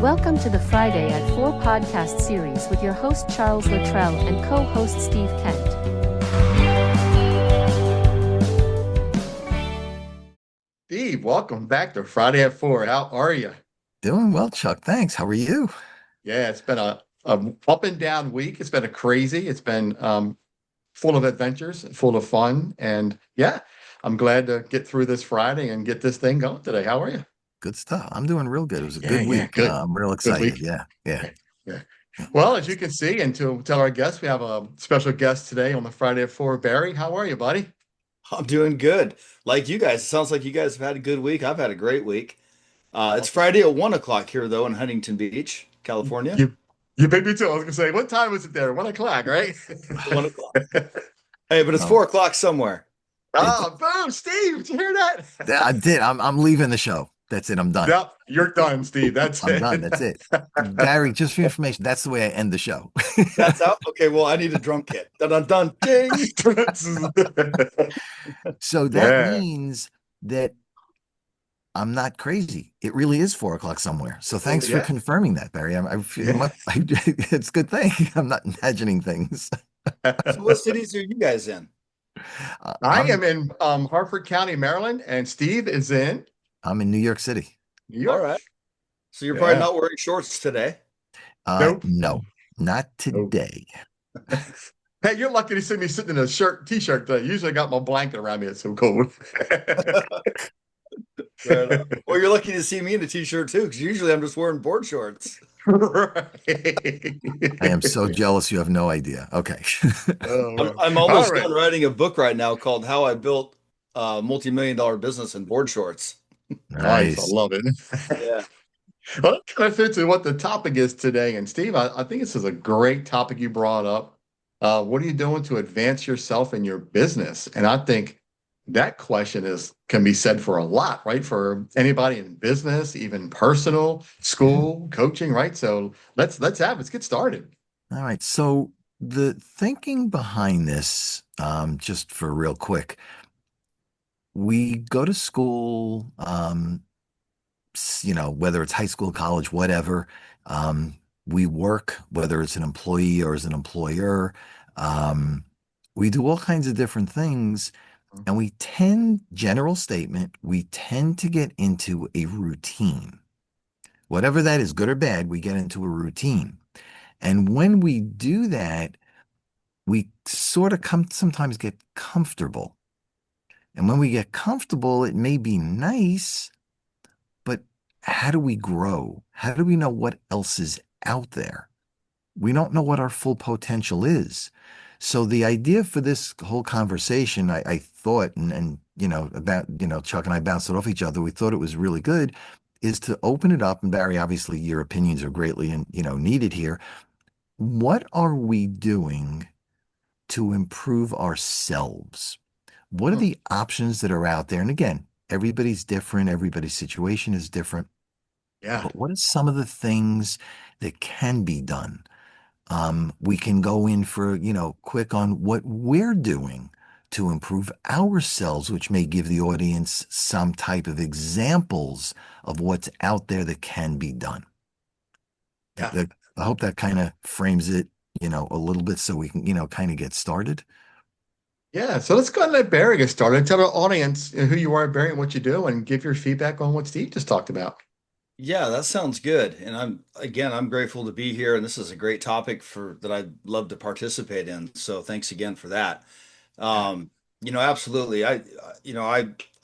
Welcome to the Friday at 4 podcast series with your host Charles Luttrell and co-host Steve Kent. Steve, welcome back to Friday at 4. How are you? Doing well, Chuck. Thanks. How are you? Yeah, it's been a up and down week. It's been a crazy. It's been full of adventures, full of fun, and yeah, I'm glad to get through this Friday and get this thing going today. How are you? Good stuff. I'm doing real good. It was a Yeah, good yeah, week. good. I'm real Good excited. week. Yeah, yeah. Yeah, yeah. Well, as you can see, and to tell our guests, we have a special guest today on the Friday at 4. Barry, how are you, buddy? I'm doing good. Like you guys, it sounds like you guys have had a good week. I've had a great week. It's Awesome. Friday at 1 o'clock here, though, in Huntington Beach, California. You you beat me too. I was gonna say, what time is it there? 1 o'clock, right? 1 o'clock. Hey, but it's Oh, 4 o'clock somewhere. it's, Oh, boom, Steve, did you hear that? I did. I'm leaving the show. That's it. I'm done. Yep, you're done, Steve. That's I'm done. it. That's it. Barry, just for your information, that's the way I end the show. That's out. Okay, well, I need a drum kit. Dun dun dun ding. So that Yeah, means that I'm not crazy. It really is 4 o'clock somewhere. So thanks for yeah, confirming that, Barry. yeah. It's a good thing. I'm not imagining things. So what cities are you guys in? I I'm am in Harford County, Maryland, and Steve is in I'm in New York City. New All York. right. So you're probably Yeah. not wearing shorts today. Nope. No, not Nope. today. Hey, you're lucky to see me sitting in a t-shirt today. Usually I got my blanket around me. It's so cold. Fair enough. Well, you're lucky to see me in a t-shirt too, because usually I'm just wearing board shorts. I am so jealous you have no idea. Okay. Oh, I'm, man. I'm All almost right. done writing a book right now called How I Built a Multi-Million Dollar Business in Board Shorts. Nice. I Nice. love it. Yeah. Well, that kind of fits with what the topic is today. And Steve, I think this is a great topic you brought up. What are you doing to advance yourself in your business? And I think that question is can be said for a lot, right? For anybody in business, even personal, Yeah. school, coaching, right? So let's get started. All right. So the thinking behind this, just for real quick, we go to school, whether it's high school, college, whatever. We work, whether it's an employee or as an employer. Um, we do all kinds of different things. And general statement, we tend to get into a routine. Whatever that is, good or bad, we get into a routine. And when we do that, we sort of sometimes get comfortable. And when we get comfortable, it may be nice, but how do we grow? How do we know what else is out there? We don't know what our full potential is. So the idea for this whole conversation, I thought, Chuck and I bounced it off each other. We thought it was really good, is to open it up. And Barry, obviously, your opinions are greatly and needed here. What are we doing to improve ourselves? What are Hmm. the options that are out there? And again, everybody's different. Everybody's situation is different. Yeah. But what are some of the things that can be done? We can go in for, quick on what we're doing to improve ourselves, which may give the audience some type of examples of what's out there that can be done. Yeah. I hope that kind of frames it, a little bit so we can, kind of get started. Yeah. So let's go ahead and let Barry get started. Tell the audience who you are, Barry, and what you do, and give your feedback on what Steve just talked about. Yeah, that sounds good. And I'm grateful to be here. And this is a great topic for that I'd love to participate in. So thanks again for that. Yeah. Absolutely. I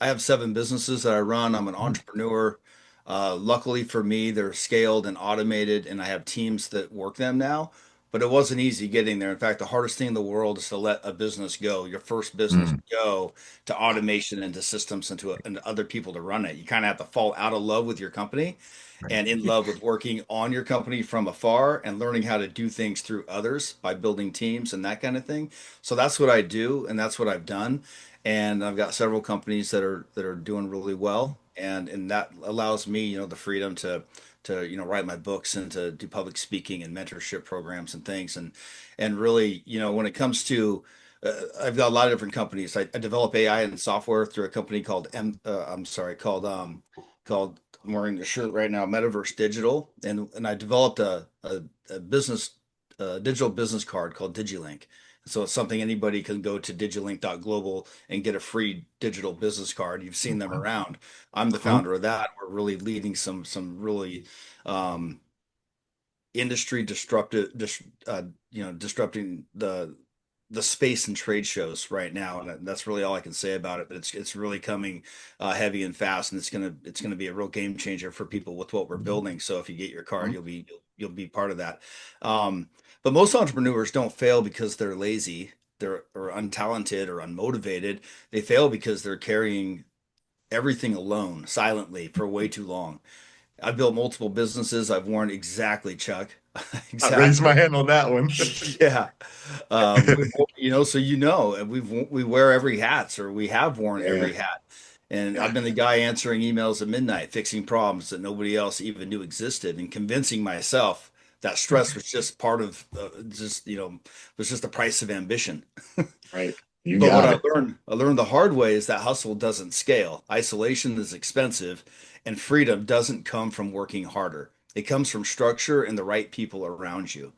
have 7 businesses that I run. I'm an Mm. entrepreneur. Luckily for me, they're scaled and automated, and I have teams that work them now. But it wasn't easy getting there. In fact, the hardest thing in the world is to let a business go, your first business Mm, go to automation and to systems and to other people to run it. You kind of have to fall out of love with your company right. and in love with working on your company from afar and learning how to do things through others by building teams and that kind of thing. So that's what I do, and that's what I've done. And I've got several companies that are doing really well, and that allows me, the freedom to write my books and to do public speaking and mentorship programs and things. And really, when it comes to I've got a lot of different companies. I develop AI and software through a company called I'm sorry, called I'm wearing the shirt right now, Metaverse Digital, and I developed a business digital business card called DigiLink. So it's something anybody can go to digilink.global and get a free digital business card. You've seen them around. I'm the Mhm. founder of that. We're really leading some really um, industry disruptive, disrupting the space and trade shows right now, and that's really all I can say about it. But it's really coming heavy and fast, and it's gonna be a real game changer for people with what we're building. So if you get your card, you'll be part of that. But most entrepreneurs don't fail because they're lazy, they're or untalented or unmotivated. They fail because they're carrying everything alone silently for way too long. I've built multiple businesses. I've worn exactly, Chuck, I raised my exactly. hand on that one. Yeah. So we wear every hat, or we have worn Yeah, every hat. And I've yeah, been the guy answering emails at midnight, fixing problems that nobody else even knew existed, and convincing myself that stress was just part of was just the price of ambition. right. You But what got it. I learned the hard way is that hustle doesn't scale. Isolation is expensive, and freedom doesn't come from working harder. It comes from structure and the right people around you.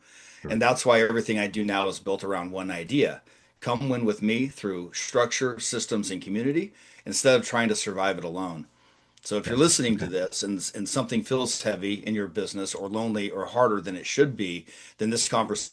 And Correct. that's why everything I do now is built around one idea. Come win with me through structure, systems, and community instead of trying to survive it alone. So if Yeah. you're listening to Okay. this and something feels heavy in your business or lonely or harder than it should be, then this conversation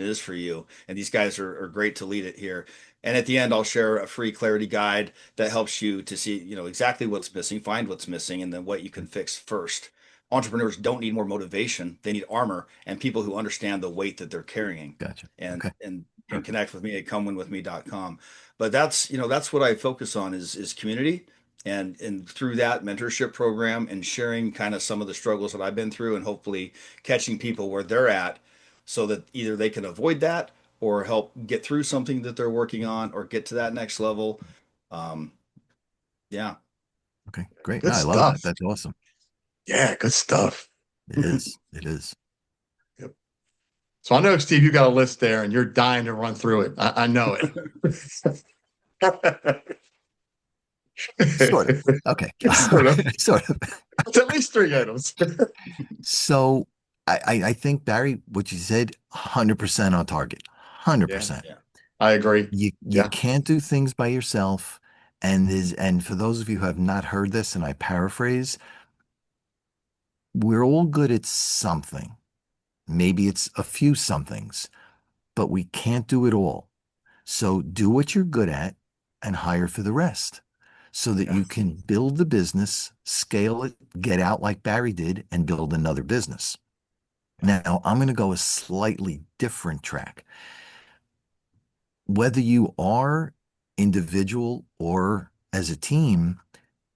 is for you. And these guys are great to lead it here. And at the end, I'll share a free clarity guide that helps you to see, exactly what's missing, find what's missing, and then what you can fix first. Entrepreneurs don't need more motivation. They need armor and people who understand the weight that they're carrying. Gotcha. And Okay. and and Perfect. connect with me at comewinwithme.com. But that's what I focus on is community and through that mentorship program and sharing kind of some of the struggles that I've been through and hopefully catching people where they're at so that either they can avoid that or help get through something that they're working on or get to that next level. Um, yeah. Okay. Great. No, Good I love that. stuff. That's awesome. Yeah, good stuff. It is. It is. Yep. So I know, Steve, you got a list there and you're dying to run through it. I know it. Sort of. Okay. Sort of. Sort of. It's at least three items. So I think Barry, what you said, 100% on target. Yeah, 100%. Yeah. I agree. You Yeah. can't do things by yourself. And for those of you who have not heard this, and I paraphrase, we're all good at something. Maybe it's a few somethings, but we can't do it all. So do what you're good at and hire for the rest so that Yeah. you can build the business, scale it, get out like Barry did, and build another business. Yeah. Now, I'm going to go a slightly different track. Whether you are individual or as a team,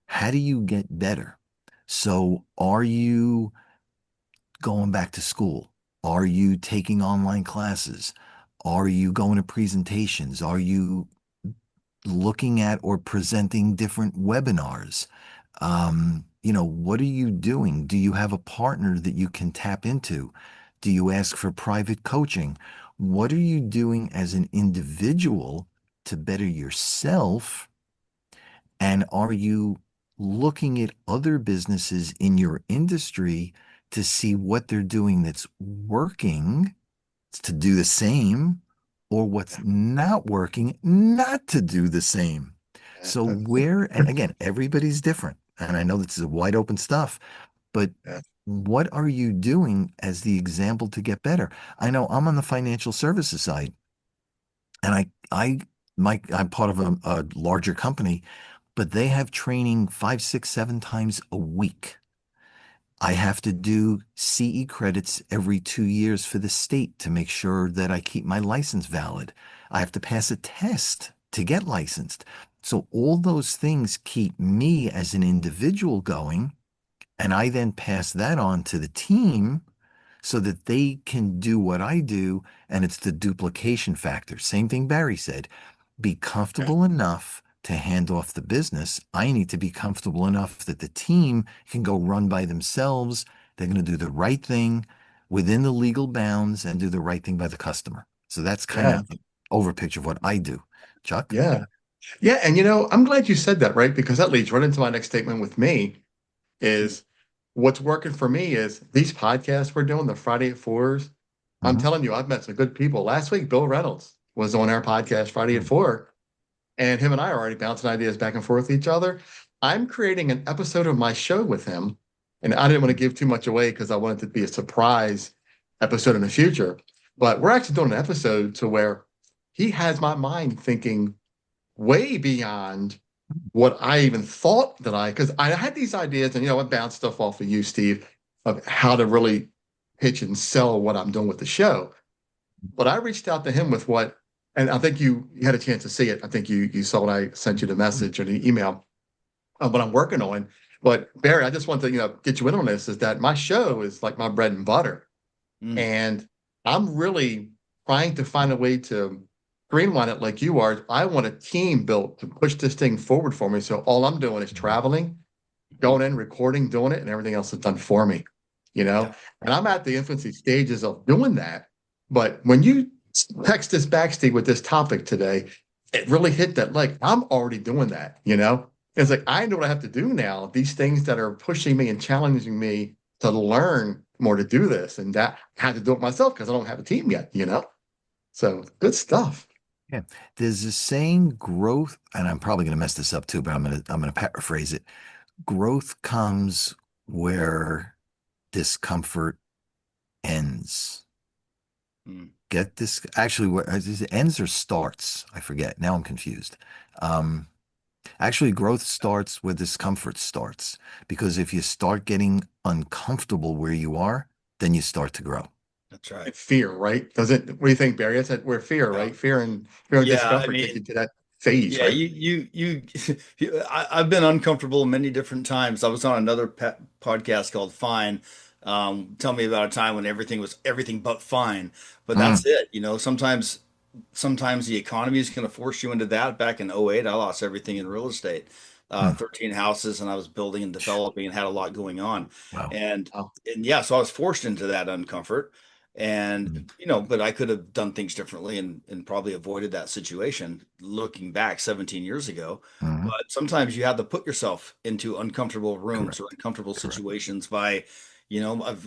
how do you get better? So, are you going back to school? Are you taking online classes? Are you going to presentations? Are you looking at or presenting different webinars? What are you doing? Do you have a partner that you can tap into? Do you ask for private coaching? What are you doing as an individual to better yourself? And are you looking at other businesses in your industry to see what they're doing that's working to do the same, or what's not working not to do the same? So Yeah. and again, everybody's different. And I know this is wide open stuff, but Yeah. what are you doing as the example to get better? I know I'm on the financial services side, and I'm part of a larger company, but they have training 5, 6, 7 times a week. I have to do CE credits every 2 years for the state to make sure that I keep my license valid. I have to pass a test to get licensed. So all those things keep me as an individual going, and I then pass that on to the team so that they can do what I do. And it's the duplication factor. Same thing Barry said. Be Yeah. comfortable enough to hand off the business. I need to be comfortable enough that the team can go run by themselves. They're going to do the right thing within the legal bounds and do the right thing by the customer. So that's kind Yeah. of an over picture of what I do. Chuck? Yeah. Yeah, and I'm glad you said that, right? Because that leads right into my next statement with me is what's working for me is these podcasts we're doing, the Friday at Fours. I'm Mhm. telling you, I've met some good people. Last week, Bill Reynolds was on our podcast Friday at Mm. 4, and him and I are already bouncing ideas back and forth with each other. I'm creating an episode of my show with him, and I didn't want to give too much away because I wanted it to be a surprise episode in the future. But we're actually doing an episode to where he has my mind thinking way beyond what I even thought that because I had these ideas and, I bounced stuff off of you, Steve, of how to really pitch and sell what I'm doing with the show. But I reached out to him with and I think you had a chance to see it. I think you saw when I sent you the message or the email of what I'm working on. But Barry, I just want to, get you in on this is that my show is like my bread and butter. Mm, And I'm really trying to find a way to streamline it like you are. I want a team built to push this thing forward for me. So all I'm doing is traveling, mhm. going in, recording, doing it, and everything else is done for me, you know? Yeah. And I'm Yeah. at the infancy stages of doing that. But when you text us back, Steve, with this topic today, it really hit that like I'm already doing that. It's like I know what I have to do now. These things that are pushing me and challenging me to learn more to do this. And that I had to do it myself because I don't have a team yet. So good stuff. Yeah. There's a saying, growth, and I'm probably going to mess this up too, but I'm going to paraphrase it. Growth comes where discomfort ends. Mm. Get this actually where is it ends or starts? I forget. Now I'm confused. Um, Actually, growth starts where discomfort starts. Because if you start getting uncomfortable where you are, then you start to grow. That's right. And fear, right? Doesn't what do you think, Barry? That's where fear, Yeah. right? Fear and Yeah. I discomfort take mean, you to that phase, yeah, right? I've been uncomfortable many different times. I was on another podcast called Fine. Tell me about a time when everything was everything but fine. But Mm, that's it. Sometimes the economy is going to force you into that. Back in '08, I lost everything in real estate, mm. 13 houses, and I was building and developing and had a lot going on. Wow. And Oh, and yeah, so I was forced into that uncomfort. Mm, But I could have done things differently and probably avoided that situation looking back 17 years ago. mhm. But sometimes you have to put yourself into uncomfortable rooms or Correct. uncomfortable Correct. situations a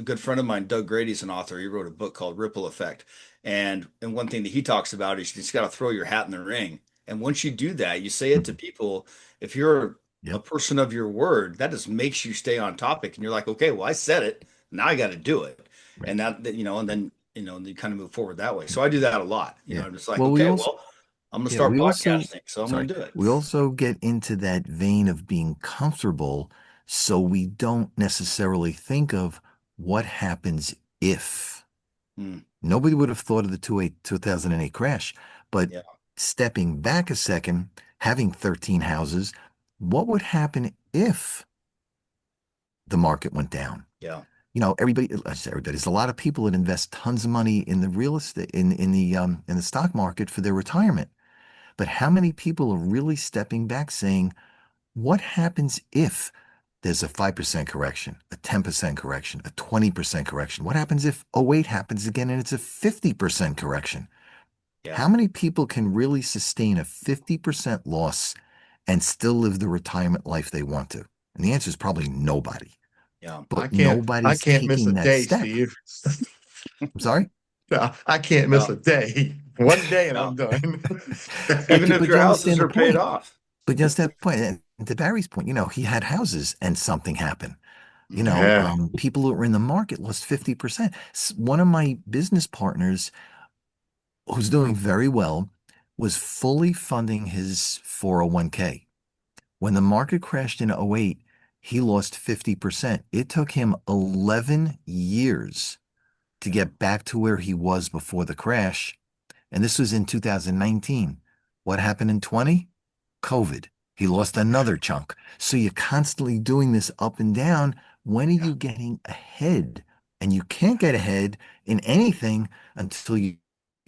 good friend of mine, Doug Grady's an author. He wrote a book called Ripple Effect. And one thing that he talks about is you just got to throw your hat in the ring. And once you do that, you say it to Mhm. people. If you're a Yep. person of your word, that just makes you stay on topic. And you're like, okay, well, I said it. Now I got to do it. Right. And and then, you kind of move forward that way. So I do that a lot. Yeah. I'm just like, Well, we okay, also, well, I'm going to yeah, start we also, podcasting. So I'm going sorry, to do it. we also get into that vein of being comfortable, so we don't necessarily think of what happens if. Hmm. Nobody would have thought of the 2008 crash, but Yeah. stepping back a second, having 13 houses, what would happen if the market went down? Yeah. Everybody, I say everybody, there's a lot of people that invest tons of money in the real estate, in the stock market for their retirement. But how many people are really stepping back saying, what happens if there's a 5% correction, a 10% correction, a 20% correction? What happens if '08 happens again and it's a 50% correction? Yeah. How many people can really sustain a 50% loss and still live the retirement life they want to? And the answer is probably nobody. Yeah. But I nobody's can't miss taking a that day, step. Steve. I'm sorry? No, I can't Yeah. miss a day. One day and Yeah. I'm done. Even if But your you houses understand the are paid point. off. But just that point, and to Barry's point, he had houses and something happened. Yeah. People who were in the market lost 50%. One of my business partners, who's doing very well, was fully funding his 401k. When the market crashed in '08, he lost 50%. It took him 11 years to Yeah. get back to where he was before the crash. And this was in 2019. What happened in 20? COVID. He lost another chunk. So you're constantly doing this up and down. When are Yeah. you getting ahead? And you can't get ahead in anything until you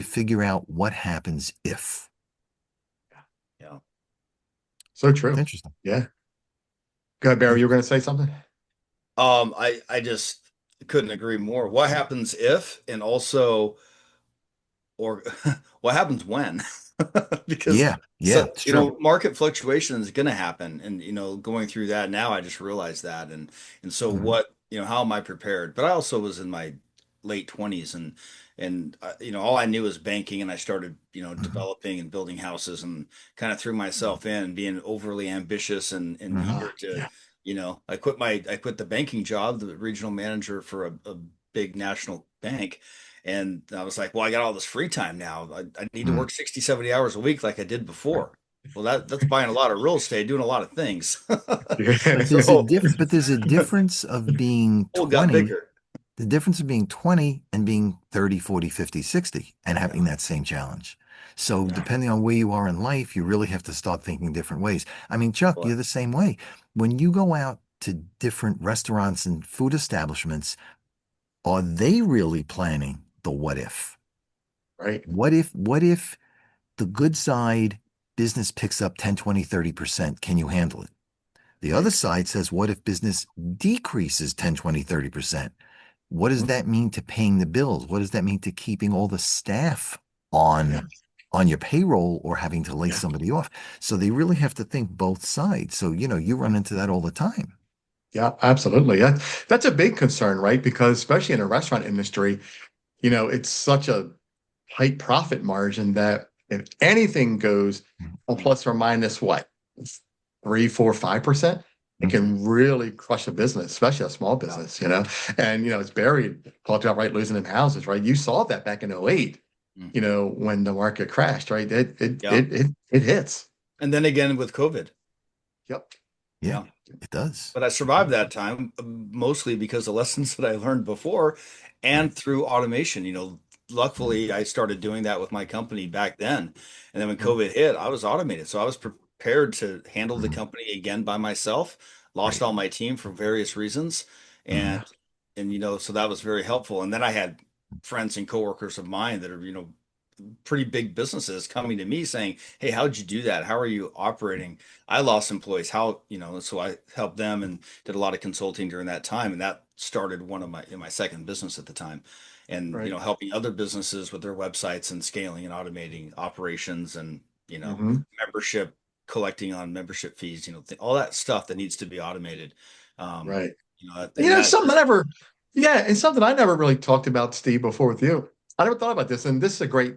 figure out what happens if. Yeah. So It's true. interesting. Yeah. Go ahead, Barry. You were going Interesting. to say something? I just couldn't agree more. What happens if, and also, or what happens when? Because Yeah. Yeah, So, it's true. market fluctuation is going to happen. And, going through that now, I just realized that. And so Mhm. how am I prepared? But I also was in my late 20s and all I knew was banking and I started, Mhm. developing and building houses and kind of threw myself in being overly ambitious and Mhm. eager to, Yeah. I quit the banking job, the regional manager for a big national bank. And I was like, well, I got all this free time now. I need to Mhm. work 60, 70 hours a week like I did Right. before. Well, that's buying a lot of real estate, doing a lot of things. But there's a So, difference of being it got 20, bigger. the difference of being 20 and being 30, 40, 50, 60, and Yeah, having that same challenge. So yeah. depending on where you are in life, you really have to start thinking different ways. I mean, Chuck, Boy. you're the same way. When you go out to different restaurants and food establishments, are they really planning the what if? Right. What if the good side business picks up 10, 20, 30%? Can you handle it? The other Right. side says, what if business decreases 10, 20, 30%? What does Mhm. that mean to paying the bills? What does that mean to keeping all the staff Yeah. on your payroll or having to lay Yeah. somebody off? So they really have to think both sides. So, you run into that all the time. Yeah, absolutely. That's a big concern, right? Because especially in the restaurant industry, it's such a tight profit margin that if anything goes a plus or minus what, 3, 4, 5%, it Mhm. can really crush a business, especially a small business. And it's Barry talked about, right, losing them houses, right? You saw that back in '08, Mm. when the market crashed, right? Yeah. It hits. And then again with COVID. Yep. Yeah, Yeah. it does. But I survived that time mostly because of lessons that I learned before Right. and through automation. Mhm. Luckily, I started doing that with my company back then. And then when Mhm. COVID hit, I was automated. So I was prepared to handle the Mhm. company again by myself, lost Right. all my team for various reasons. And, Mhm. Yeah. so that was very helpful. And then I had friends and coworkers of mine that are, pretty big businesses coming to me saying, "Hey, how'd you do that? How are you operating? I lost employees. How, so I helped them and did a lot of consulting during that time. And that started one of my second business at the time. And, Right. helping other businesses with their websites and scaling and automating operations and, Hmm. membership, collecting on membership fees, all that stuff that needs to be automated. Um, Right. and that Something I just, never, yeah, and something I never really talked about, Steve, before with you. I never thought about this, and this is a great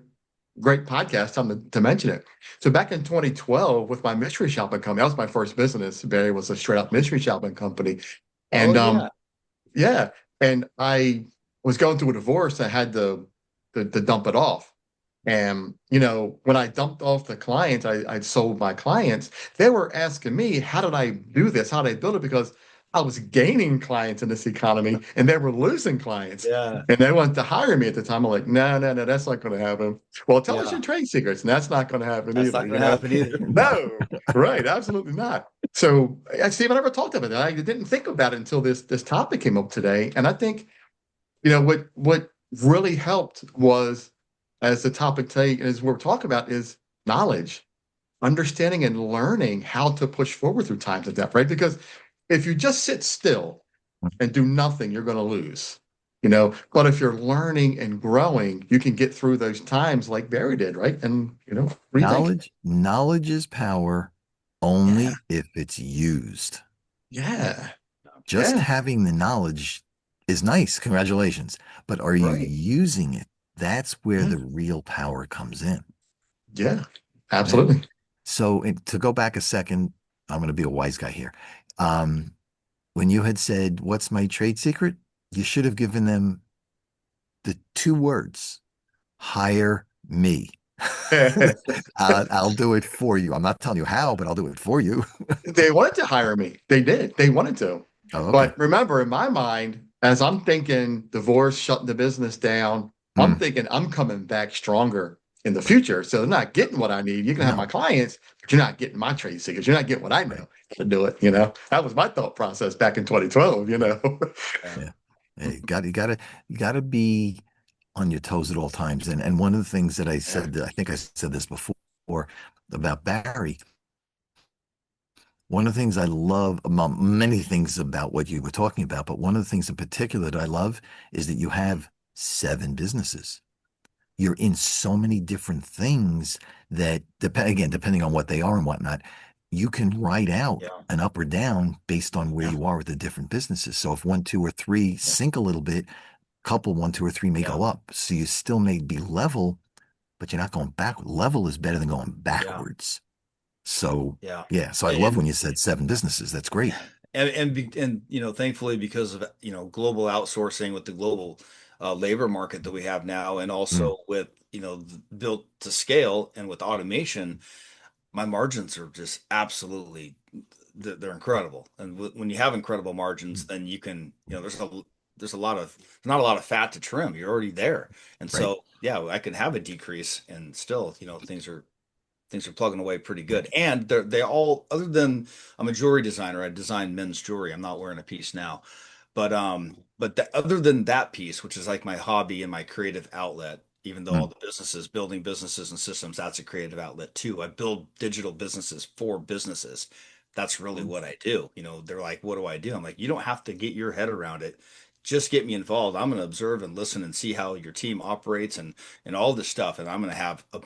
podcast time to mention it. So back in 2012, with my mystery shopping company, that was my first business. Barry was a straight up mystery shopping company, oh and yeah. yeah, and I was going through a divorce. I had to dump it off. And when I dumped off the clients, I sold my clients. They were asking me, how did I do this? How did I build it? Because I was gaining clients in this economy, and they were losing clients. Yeah. And they wanted to hire me at the time. I'm like, no, no, no, that's not going to happen. Well, tell us Yeah. your trade secrets, and that's not going to happen That's either. not going to happen either. No. No, right, absolutely not. So, Steve, I never talked about that. I didn't think about it until this topic came up today, and I think what really helped was, as the topic today, as we're talking about, is knowledge, understanding and learning how to push forward through times of that, right? Because if you just sit still and do nothing, you're going to lose. But if you're learning and growing, you can get through those times like Barry did, right? And what do you think? Knowledge is power Yeah, only if it's used. yeah, Just yeah, having the knowledge is nice. Congratulations. But are you right, using it? That's where yeah, the real power comes in, yeah, right? absolutely. So to go back a second, I'm going to be a wise guy here. Um, when you had said, "What's my trade secret?" You should have given them the two words: hire me. I'll do it for you. I'm not telling you how, but I'll do it for you. They wanted to hire me. They did. They wanted to. Oh, okay. But remember, in my mind, as I'm thinking divorce, shutting the business down, I'm Hmm. thinking I'm coming back stronger in the future. So they're not getting what I need. You can have my No, clients, but you're not getting my trade secrets. You're not getting what I right. know to do it. That was my thought process back in 2012. Yeah. Yeah. Yeah, you gotta be on your toes at all times. And one of the things that I Yeah. said, I think I said this before about Barry. One of the things I love, among many things about what you were talking about, but one of the things in particular that I love is that you have 7 businesses. you're in so many different things that depending on what they are and whatnot, you can write out Yeah. an up or down based on where Yeah. you are with the different businesses. So if one, two, or three sink a little bit, couple one, two, or three may Yeah. go up. So you still may be level, but you're not going backward. Level is better than going Yeah. backwards. So Yeah. yeah, so I love And when you said seven businesses. That's great. and thankfully, because of global outsourcing with the global labor market that we have now, and Mm, also with built to scale and with automation, my margins are just absolutely, they're incredible. And when you have incredible margins, mm, then you can, there's not a lot of fat to trim. You're already there. And right. so, yeah, I can have a decrease and still, things are plugging away pretty Yeah. good. And they all, other than I'm a jewelry designer, I design men's jewelry. I'm not wearing a piece now. But other than that piece, which is like my hobby and my creative outlet, even though all Mm, the businesses, building businesses and systems, that's a creative outlet too. I build digital businesses for businesses. That's really what I do. They're like, what do I do? I'm like, you don't have to get your head around it. Just get me involved. I'm going to observe and listen and see how your team operates and all this stuff. And I'm going to have a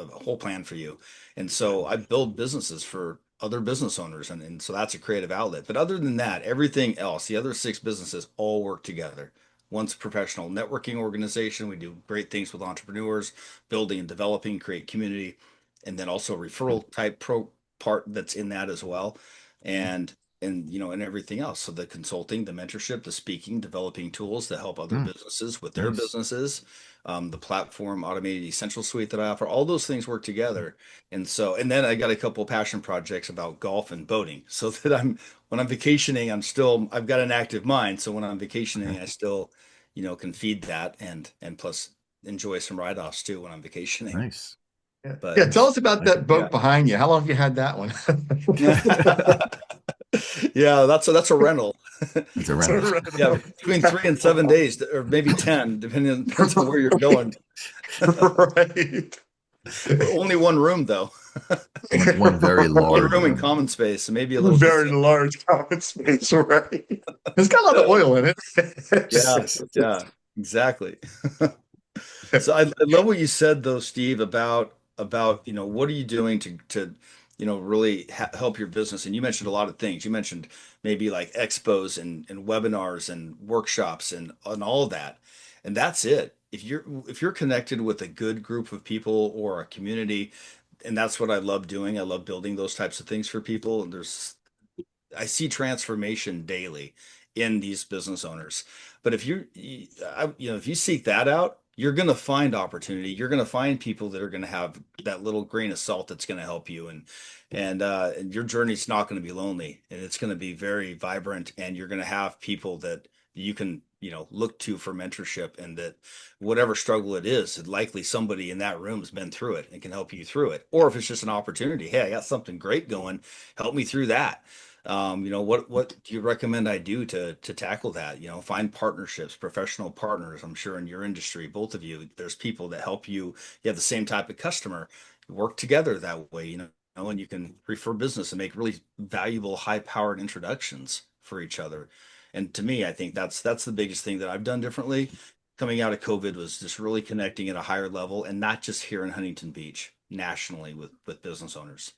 whole plan for you. And so I build businesses for other business owners. And so that's a creative outlet. But other than that, everything else, the other six businesses all work together. One's a professional networking organization. We do great things with entrepreneurs, building and developing, create community, and then also referral type pro part that's in that as well. And and everything else. So the consulting, the mentorship, the speaking, developing tools that help other mm, businesses with their nice. businesses, the platform automated essential suite that I offer, all those things work together. And then I got a couple of passion projects about golf and boating so that when I'm vacationing, I've got an active mind. So when I'm Okay. vacationing, I still, can feed that and plus enjoy some write-offs too when I'm vacationing. Nice. Yeah. Yeah, But tell Nice. us about Like it. that yeah. boat behind you. How long have you had that one? Yeah, that's a rental. It's a It's a rental. Yeah, rental. between 3 and 7 days, or maybe 10, depends on where you're going. Right. Only one room though, One very one large room in room. common space, so maybe a little Very concealed. large common space, right? It's got a lot of oil in Yeah, it. yeah, exactly. So I love what you said though, Steve, about what are you doing to really help your business? And you mentioned a lot of things. You mentioned maybe like expos and webinars and workshops and all of that. And that's it. If you're connected with a good group of people or a community, and that's what I love doing. I love building those types of things for people. And I see transformation daily in these business owners. But if you seek that out, you're going to find opportunity. You're going to find people that are going to have that little grain of salt that's going to help you, and your journey's not going to be lonely, and it's going to be very vibrant, and you're going to have people that you can look to for mentorship, and that whatever struggle it is, likely somebody in that room has been through it and can help you through it. Or if it's just an opportunity, hey, I got something great going, help me through that. What do you recommend I do to tackle that? Find partnerships, professional partners. I'm sure in your industry, both of you, there's people that help you. You have the same type of customer, work together that way, and you can refer business and make really valuable, high-powered introductions for each other. And to me, I think that's the biggest thing that I've done differently coming out of COVID was just really connecting at a higher level and not just here in Huntington Beach, nationally with business owners.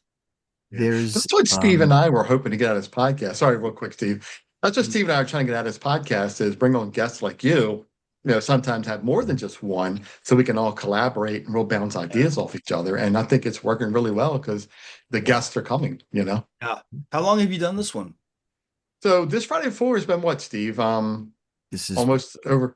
Yeah. There's That's what Steve and I were hoping to get out of this podcast. Sorry, real quick, Steve. That's what Steve and I are trying to get out of this podcast is bring on guests like you, sometimes have more than just one, so we can all collaborate and we'll bounce Yeah. ideas off each other. And I think it's working really well because the Yeah. guests are coming. How long have you done this one? So this Friday before has been what, Steve? this is Almost over,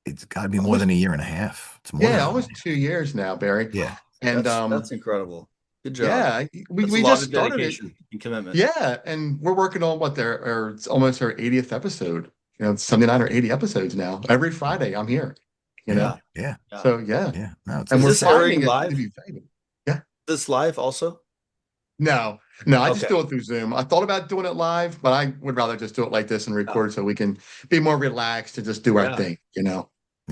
it's got to be more than almost, a year and a half. It's more than yeah, a year and almost a half. 2 years now, Barry. Yeah. And That's incredible. Good job. yeah, we That's a we lot just of started it. dedication and commitment. Yeah, and we're working on it's almost our 80th episode. It's 79 or 80 episodes now. Every Friday I'm here, you Yeah. know. Yeah. Yeah. Yeah. So yeah, Yeah. No, it's and Is we're good this stuff. finding airing it to live? be valuable. Yeah. This live also? No, no, I just Okay. do it through Zoom. I thought about doing it live, but I would rather just do it like this and Yeah. record so we can be more relaxed and just do our Yeah. thing. Yeah.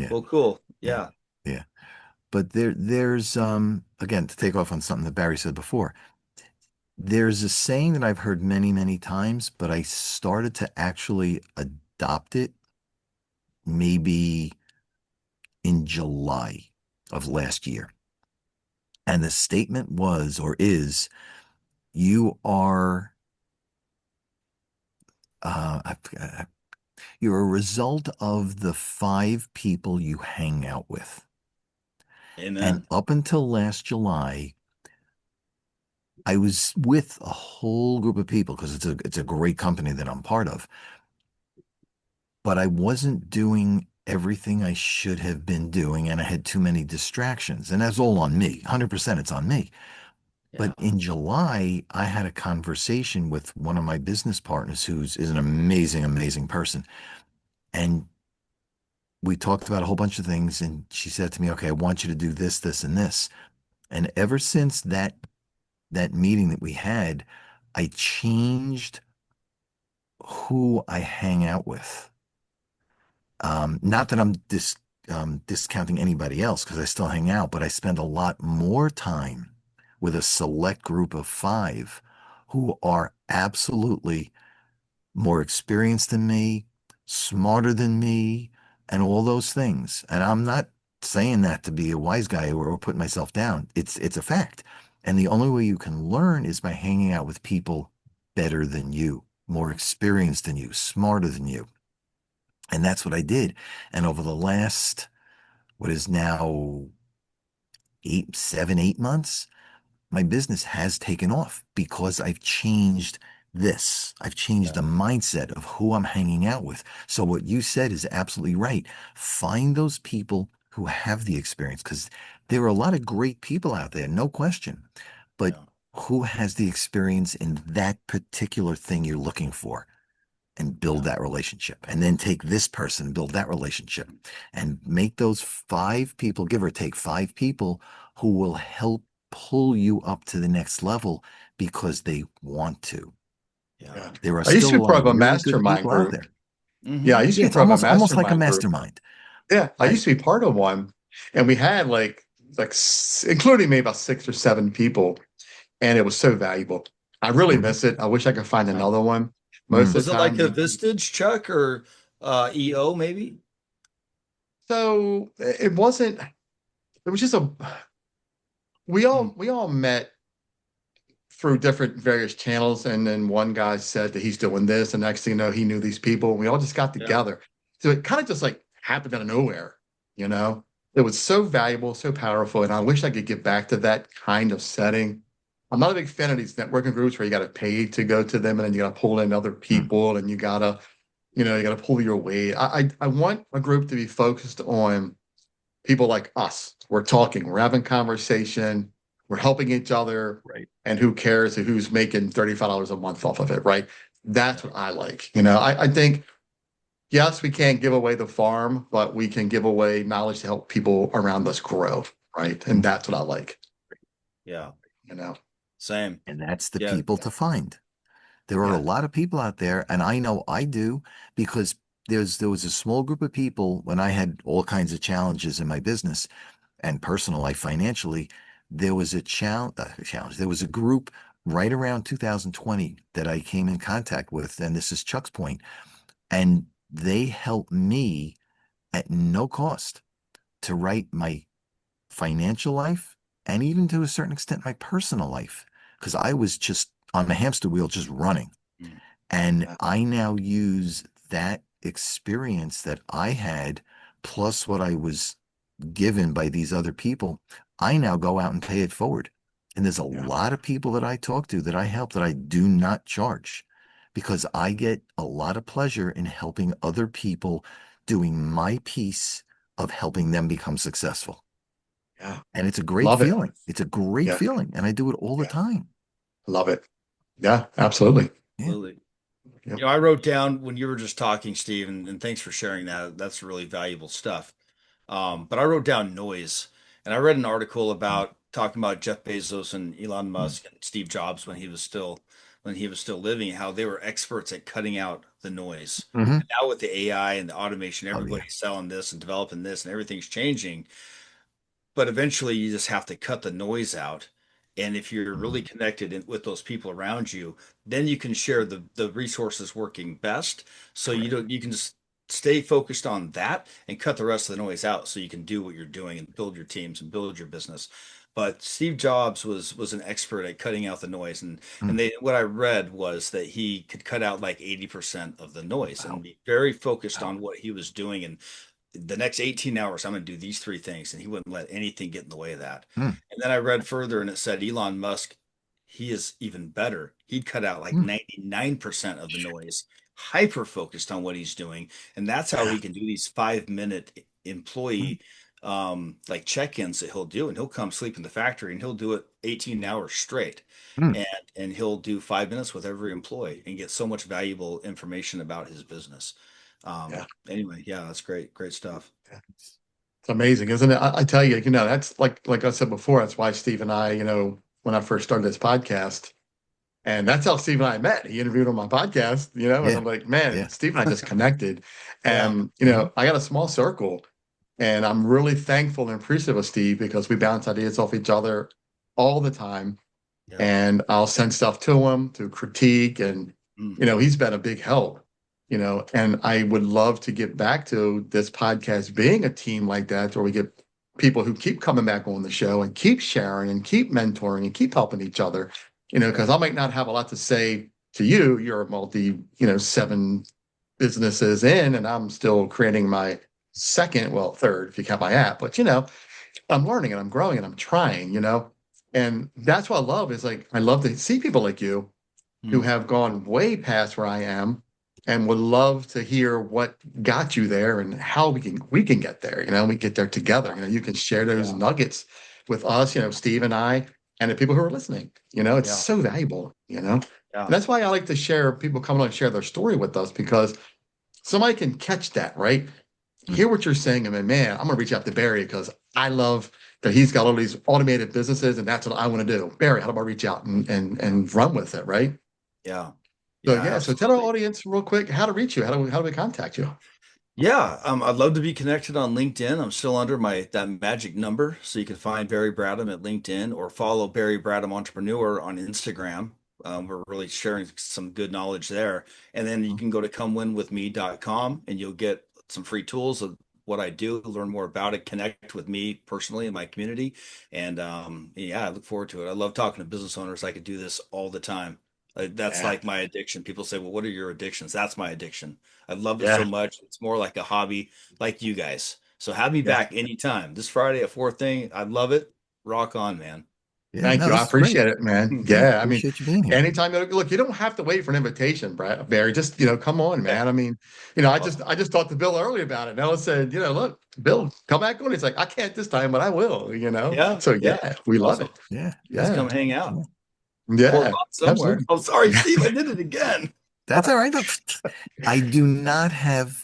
Well, cool. Yeah. Yeah. Yeah. But there's again to take off on something that Barry said before. There's a saying that I've heard many, many times, but I started to actually adopt it maybe in July of last year. And the statement was or is, you are uh, you're a result of the five people you hang out with. And Amen. up until last July, I was with a whole group of people because it's a great company that I'm part of, but I wasn't doing everything I should have been doing, and I had too many distractions. And that's all on me. 100% it's on me. Yeah. But in July, I had a conversation with one of my business partners who's is an amazing, amazing person. And we talked about a whole bunch of things. And she said to me, okay, I want you to do this, this, and this. And ever since that meeting that we had, I changed who I hang out with. Not that I'm discounting anybody else because I still hang out, but I spend a lot more time with a select group of five who are absolutely more experienced than me, smarter than me, and all those things. And I'm not saying that to be a wise guy or putting myself down. It's a fact. And the only way you can learn is by hanging out with people better than you, more experienced than you, smarter than you. And that's what I did. And over the last, what is now 8 months, my business has taken off because I've changed this. I've changed Yeah. the mindset of who I'm hanging out with. So what you said is absolutely right. Find those people who have the experience because there are a lot of great people out there, no question. But Yeah. who has the experience in that particular thing you're looking for? And build Yeah. that relationship. And then take this person, build that relationship, and make those five people, give or take five people, who will help pull you up to the next level because they want to. Yeah. Yeah. There are I used still to a be lot part of of a really good mastermind people out group. there. Yeah, I Mm-hmm. used to Yeah, be it's part of a almost like a mastermind group. mastermind. Yeah, I I used to be part of one, and we had including me, about 6 or 7 people, and it was so valuable. I really mhm. miss it. I wish I could find Yeah. another one. Most of Mm, Was the it like time, a Vistage, Chuck, or EO maybe? so it wasn't. It was just a. Mm. We all met through different various channels, and then one guy said that he's doing this, and next thing you know, he knew these people, and we all just got Yeah. together. So it kind of just like happened out of nowhere, you know. It was so valuable, so powerful, and I wish I could get back to that kind of setting. I'm not a big fan of these networking groups where you got to pay to go to them, and then you got to pull in other mm, people, and you got to pull your weight. I want a group to be focused on people like us. We're talking, we're having conversation, we're helping each other, right. and who cares who's making $35 a month off of it, right? That's Yeah. what I like. I think, yes, we can't give away the farm, but we can give away knowledge to help people around us grow, right? And Mm. that's what I like, Yeah. you know? Same. And that's the Yeah. people to find. There are a Yeah. lot of people out there, and I know I do because there was a small group of people when I had all kinds of challenges in my business and personal life financially. There was a challenge. There was a group right around 2020 that I came in contact with, and this is Chuck's point, and they helped me at no cost to write my financial life and even to a certain extent my personal life because I was just on the hamster wheel just running. Mm. And Yeah. I now use that experience that I had, plus what I was given by these other people. I now go out and pay it forward. And there's a Yeah. lot of people that I talk to that I help that I do not charge because I get a lot of pleasure in helping other people doing my piece of helping them become successful. Yeah. And it's a great Love it. feeling. It's a great Yeah. feeling. And I do it all the Yeah. time. Love it. Yeah. Absolutely. Yeah. Absolutely. Yeah. I wrote down when you were just talking, Steve, and thanks for sharing that. That's really valuable stuff. But I wrote down noise, and I read an article about talking about Jeff Bezos and Elon Musk and Steve Jobs when he was still living, how they were experts at cutting out the noise. Mm-hmm. And now with the AI and the automation, Oh, yeah. everybody's selling this and developing this, and everything's changing. But eventually, you just have to cut the noise out. And if you're really connected with those people around you, then you can share the resources working best. So Correct. you can just stay focused on that and cut the rest of the noise out so you can do what you're doing and build your teams and build your business. But Steve Jobs was an expert at cutting out the noise, and Mm. they what I read was that he could cut out like 80% of the noise and Wow. be very focused Wow. on what he was doing. And the next 18 hours, I'm going to do these three things. And he wouldn't let anything get in the way of that. Mm. And then I read further and it said Elon Musk, he is even better. He'd cut out like Mm. 99% of the noise, hyper focused on what he's doing. And that's how Yeah. he can do these 5 minute Mm. employee like check-ins that he'll do. And he'll come sleep in the factory and he'll do it 18 hours straight. Mm. And he'll do 5 minutes with every employee and get so much valuable information about his business. Yeah. Anyway, yeah, that's great. Great stuff. It's amazing, isn't it? I tell you, that's like I said before, that's why Steve and I, when I first started this podcast, and that's how Steve and I met. He interviewed on my podcast, and Yeah. I'm like, man, Yeah. Steve and I just connected. Yeah. And, Mhm. I got a small circle, and I'm really thankful and appreciative of Steve because we bounce ideas off each other all the time. Yeah. And I'll send stuff to him to critique, and Mm. he's been a big help. And I would love to get back to this podcast being a team like that, where we get people who keep coming back on the show and keep sharing and keep mentoring and keep helping each other. Because Yeah. I might not have a lot to say to you. You're a seven businesses in, and I'm still creating my second, well, third if you count my app. But I'm learning and I'm growing and I'm trying. And that's what I love is like I love to see people like you who Mm. have gone way past where I am and would love to hear what got you there and how we can get there. We get there together. You can share those Yeah. nuggets with us, Steve and I, and the people who are listening. It's Yeah. so valuable. And Yeah. that's why I like to share people come on and share their story with us because somebody can catch that, right? Mm. Hear what you're saying, and then, man, I'm gonna reach out to Barry because I love that he's got all these automated businesses, and that's what I want to do. Barry, how do I reach out and run with it, right? Yeah. So Yeah, yeah, so tell our absolutely. audience real quick how to reach you. How do we contact you? Yeah, I'd love to be connected on LinkedIn. I'm still under my that magic number, so you can find Barry Bradham at LinkedIn or follow Barry Bradham Entrepreneur on Instagram. We're really sharing some good knowledge there. And then you can go to comewinwithme.com and you'll get some free tools of what I do, learn more about it, connect with me personally in my community. And yeah, I look forward to it. I love talking to business owners. I could do this all the time. That's Yeah, like my addiction. People say, well, what are your addictions? That's my addiction. I love it so yeah, much. It's more like a hobby, like you guys. So have me yeah. back anytime. This Friday at 4 thing. I love it. Rock on, man. Yeah. Thank No, you. I this is great. appreciate it, man. Yeah. Yeah, I mean, Appreciate you being here. anytime look, you don't have to wait for an invitation, Brad Barry. Just come on, Yeah. man. I mean, I just Awesome. I just talked to Bill earlier about it. And I said, look, Bill, come back on. He's like, I can't this time, but I will. Yeah. So Yeah. yeah, we love Awesome. it. Yeah. Let's Yeah. Yeah, come hang Yeah. out. Pour yeah, pot somewhere. absolutely. Oh, sorry, Steve. I did it again. That's all right. I do not have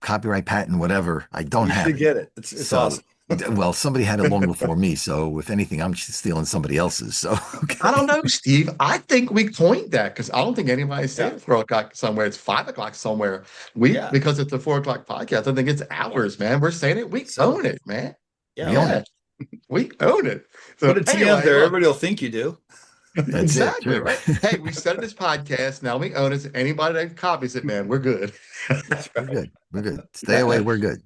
copyright patent, whatever. I don't You have should it. get it. It's So, awesome. well, somebody had it long before me. So, if anything, I'm stealing somebody else's. So, I don't okay. know, Steve. I think we coined that because I don't think anybody's saying Yeah. it's 4 o'clock somewhere. It's 5 o'clock somewhere. We Yeah. because it's a 4 o'clock podcast. I think it's ours, man. We're saying it. We So own it, man. yeah, We own Yeah, it. we own it. put So a T on anyway, there. look, Everybody will think you do. That's it. exactly True. right. Hey, we started this podcast. Now we own it. So anybody that copies it, man, we're good. That's We're right. good. We're good. Stay away. Yeah. We're good.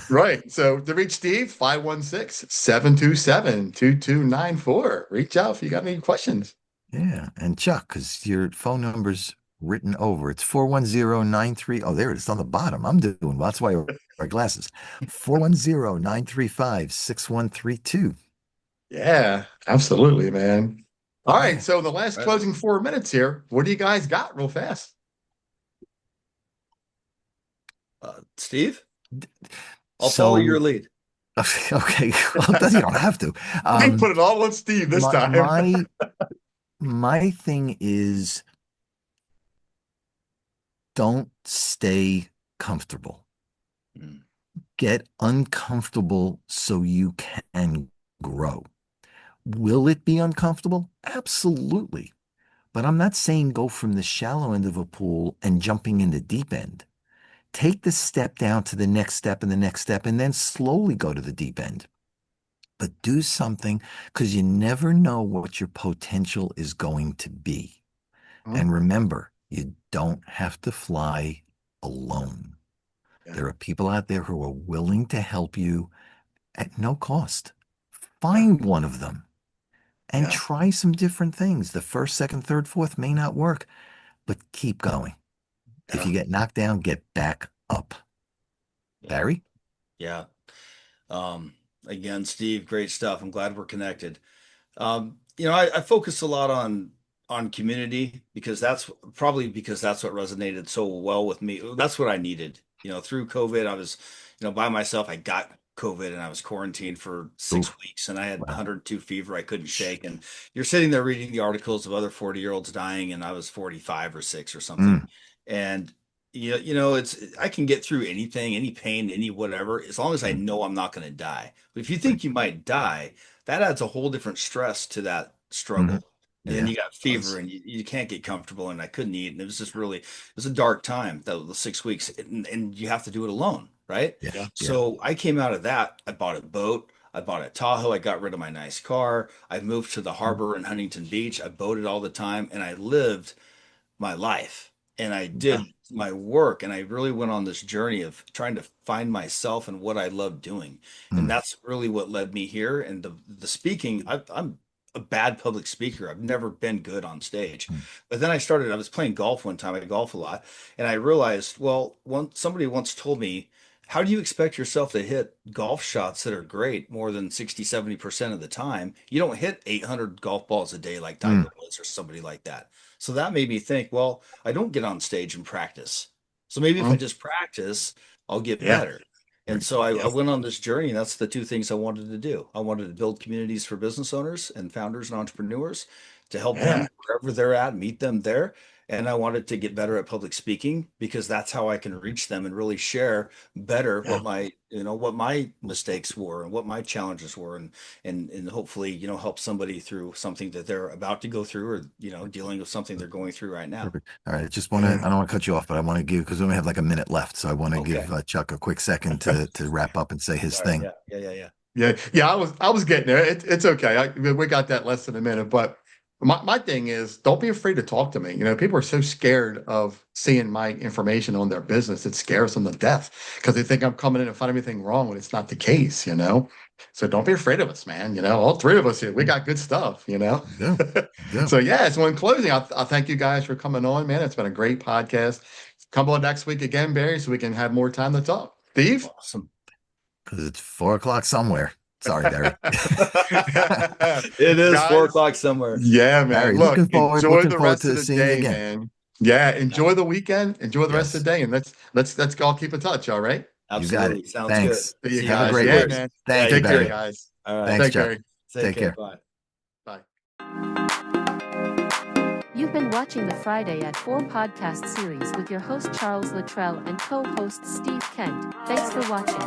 Right. So to reach Steve, 516-727-2294. Reach out if you got any questions. Yeah. And Chuck, because your phone number's written over. It's 41093. Oh, there it is on the bottom. I'm doing well. That's why I wear glasses. 410-935-6132. Yeah, absolutely, man. All right. Yeah. So the last Right on. closing 4 minutes here. What do you guys got real fast? Steve, I'll follow So, your lead. okay. Well, you don't have to. We put it all on Steve this My, time. my thing is don't stay comfortable. Mm. Get uncomfortable so you can grow. Will it be uncomfortable? Absolutely. But I'm not saying go from the shallow end of a pool and jumping in the deep end. Take the step down to the next step and the next step, and then slowly go to the deep end. But do something because you never know what your potential is going to be. Mhm. And remember, you don't have to fly alone. There are people out there who are willing to help you at no cost. Find one of them and try some different things. The first, second, third, fourth may not work, but keep going. If you get knocked down, get back up. Barry? Yeah. Again, Steve, great stuff. I'm glad we're connected. I focus a lot on community because that's what resonated so well with me. That's what I needed. Through COVID, I was, by myself. I got COVID and I was quarantined for 6 weeks, and I had 102 fever. I couldn't shake. And you're sitting there reading the articles of other 40-year-olds dying, and I was 45 or 6 or something. And I can get through anything, any pain, any whatever, as long as I know I'm not going to die. But if you think you might die, that adds a whole different stress to that struggle. And then you got fever and you can't get comfortable, and I couldn't eat. And it was just it was a dark time, the 6 weeks, and you have to do it alone, right? Yeah. So I came out of that. I bought a boat. I bought a Tahoe. I got rid of my nice car. I moved to the harbor in Huntington Beach. I boated all the time, and I lived my life, and I did my work, and I really went on this journey of trying to find myself and what I love doing. And that's really what led me here. And the speaking, I'm a bad public speaker. I've never been good on stage. But then I was playing golf one time. I golf a lot, and I realized, well, somebody once told me, how do you expect yourself to hit golf shots that are great more than 60-70% of the time? You don't hit 800 golf balls a day like Tiger Woods or somebody like that. So that made me think, well, I don't get on stage and practice. So maybe if I just practice, I'll get better. And so I went on this journey, and that's the two things I wanted to do. I wanted to build communities for business owners and founders and entrepreneurs to help them wherever they're at, meet them there. And I wanted to get better at public speaking because that's how I can reach them and really share better what my mistakes were and what my challenges were, and hopefully, help somebody through something that they're about to go through, or, dealing with something they're going through right now. Perfect. All right. I don't want to cut you off, but I want to give, because we only have like a minute left. So I want to give Chuck a quick second to wrap up and say his thing. Yeah. I was getting there. It's okay. We got that less than a minute, but my thing is, don't be afraid to talk to me. People are so scared of seeing my information on their business. It scares them to death because they think I'm coming in and finding everything wrong when it's not the case, So don't be afraid of us, man. All three of us here, we got good stuff, Yeah. So so in closing, I thank you guys for coming on, man. It's been a great podcast. Come on next week again, Barry, so we can have more time to talk. Steve? Awesome. Because it's 4:00 somewhere. Sorry, Barry. It is, guys, 4:00 somewhere. Yeah, man. Barry, Look, enjoy the rest of the day, man. Yeah, enjoy the weekend. Enjoy the rest of the day, and let's all keep in touch. All right. Absolutely. You got it. Sounds Thanks. good. See you Have guys. a great week, week. Man. Thank you, Take Barry. care, guys. All right. Thanks, Take Chuck. care. Take care. Bye. Bye. You've been watching the Friday at 4 podcast series with your host Charles Luttrell and co-host Steve Kent. Thanks for watching.